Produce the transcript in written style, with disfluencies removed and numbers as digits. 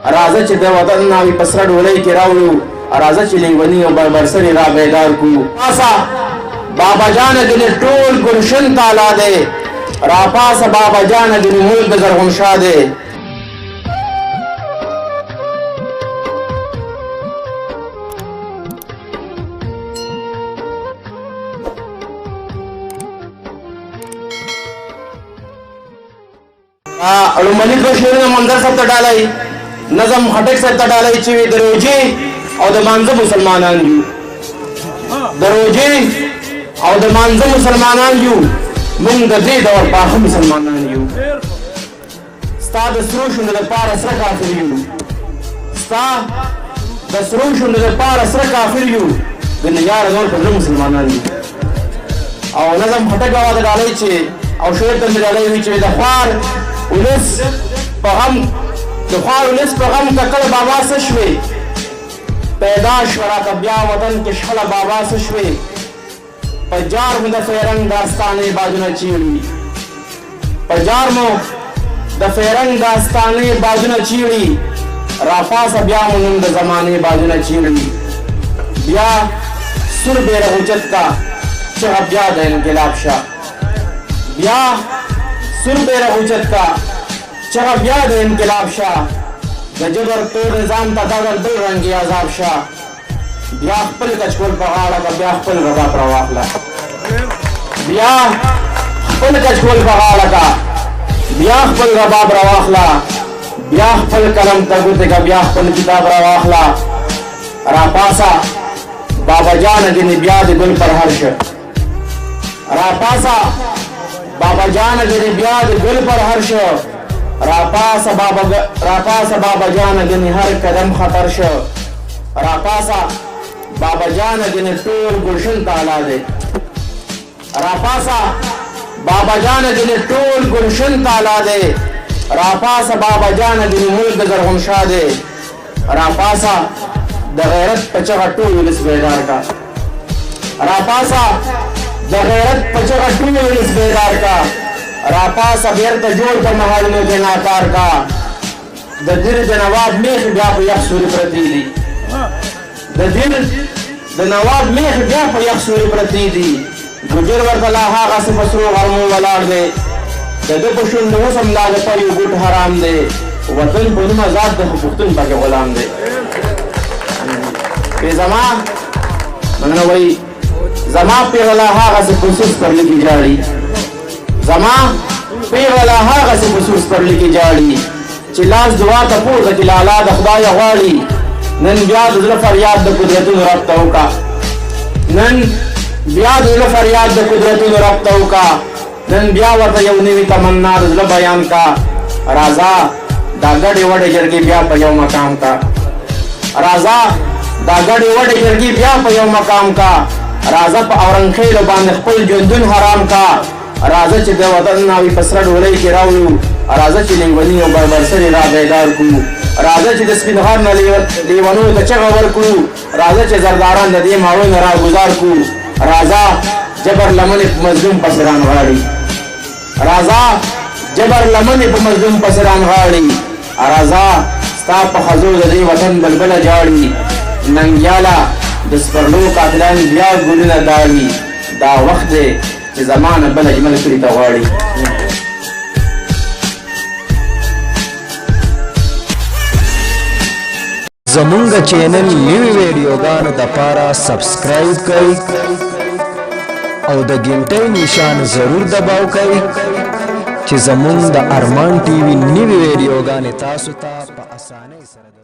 راځه چې د وطن ناوی په سره ډولۍ کې راوړو راځه چې لیوني او بربرسرې را بیدار کړو پاسه بابا جانه ګنې ټول ګلشن تالا دی راپاسه بابا جانه ګنې ملک د زرغونشاه دی لومړني دوه شعرونه منظر صاحب ته ډالۍ نظم خټک صاحب ته ډالۍ چې وي د روژې او د مانځه مسلمانان یو د روژې او د مانځه مسلمانان یو موږ د دې ډول پاخه مسلمانان یو ستا د سرو شونډو دپاره سره کافر یو ستا د سرو شونډو دپاره سره کافر یو د نجار ډول په زړه مسلمانان یو او نظم خټک بابا ته ډالۍ چې او شعر ته مې ډالۍ وي چې د خوار ولس په غم د خوار ولس په غم ککړ بابا څه شوې پیدا شوه راته بیا وطن کې شخړه بابا څه شوې په جار مو د فیرنګ داستانې بازونه چیړي په جار مو د فیرنګ داستانې بازونه چیړي راپاسه بیا مو نن د زمانې بازونه چیړي بیا سور بیره اوچت کا چغه بیا د انقلاب شه بیا سر بیره اوچت کا چغه بیا د انقلاب شه د جبر تور نظام ته دغل بل رنګي عذاب شه بیا خپل کچکول په غاړه که بیا خپل رباب راواخله بیا خپل کچکول په غاړه که بیا خپل رباب راواخله بیا خپل قلم ته ګوتې که بیا خپل کتاب راواخله راپاسه بابا جانه ځینې بیا د ګل پر هر شه راپاسه بابا جانه ګنې بیا د ګل پر هر شو راپاسه بابا جانه ګنې هر قدم خطر شو راپاسه بابا جانه ګنې ټول ګلشن تالا دی راپاسه بابا جانه ګنې ټول ګلشن تالا دی راپاسه بابا جانه ګنې ملک د زرغونشاه دی راپاسه د غیرت په چغه ټول ولس بیدار کا راپاسه د غیرت په چغه ټول ولس بیدار کا راپاسه بیرته جوړ کړه محلونو کې ناکار کا د دیر د نواب میخ بیا په یخ سوري پرتې دي د دیر د نواب میخ بیا په یخ سوري پرتې دي ګجر ورته لا هغسې په سرو غرمو ولاړ دی د ده په شونډو اوس هم لا د پر یو ګوټ حرام دی وطن په نوم ازاد دی خو پښتون پکې غلام دی بې زما مننه وایي زما پیغله هغسې په سوس پرلي کې جاړي زما پیغله هغسې په سوس پرلي کې جاړي چې لاس دعا ته پورته کړي لالا د خدایه غواړي نن بیا د زړه فریاد د قدرتونو رب ته وکړه نن بیا د زړه فریاد د قدرتونو رب ته وکړه نن بیا ورته یو نوي تمنا د زړه بیان کا راځه دا ګډې وډې جرګې بیا په یو مقام کا راځه دا ګډې وډې جرګې بیا په یو مقام کا راځه په اورنګخیلو باندې خپل ژوندون حرام کا راځه چې د وطن ناوی په سره ډولۍ کې راوړو راځه چې لیوني او بربرسرې را بیدار کړو راځه چې د سپین غر نه لیونو ته چغه ورکړو راځه چې زرداران د دې ماړو نه راګزار کړو راځه جبر لمنې په مظلوم پسې رانغاړي راځه جبر لمنې په مظلوم پسې رانغاړي راځه ستا په ښځو د دې وطن بلبله جاړي ننګیاله د سپرلو قاتلان بیا ګلونه داړي دا وخت دی چې زمانه بل اجمل کړي ته غواړي زمونږ چینل نوی ویډیوګانو دپاره سبسکرایب کړئ او د ګنټۍ نشان ضرور دباو کړئ چې زمونږ د ارمان ټي وي نوی ویډیوګانې تاسو ته په اسانۍ سره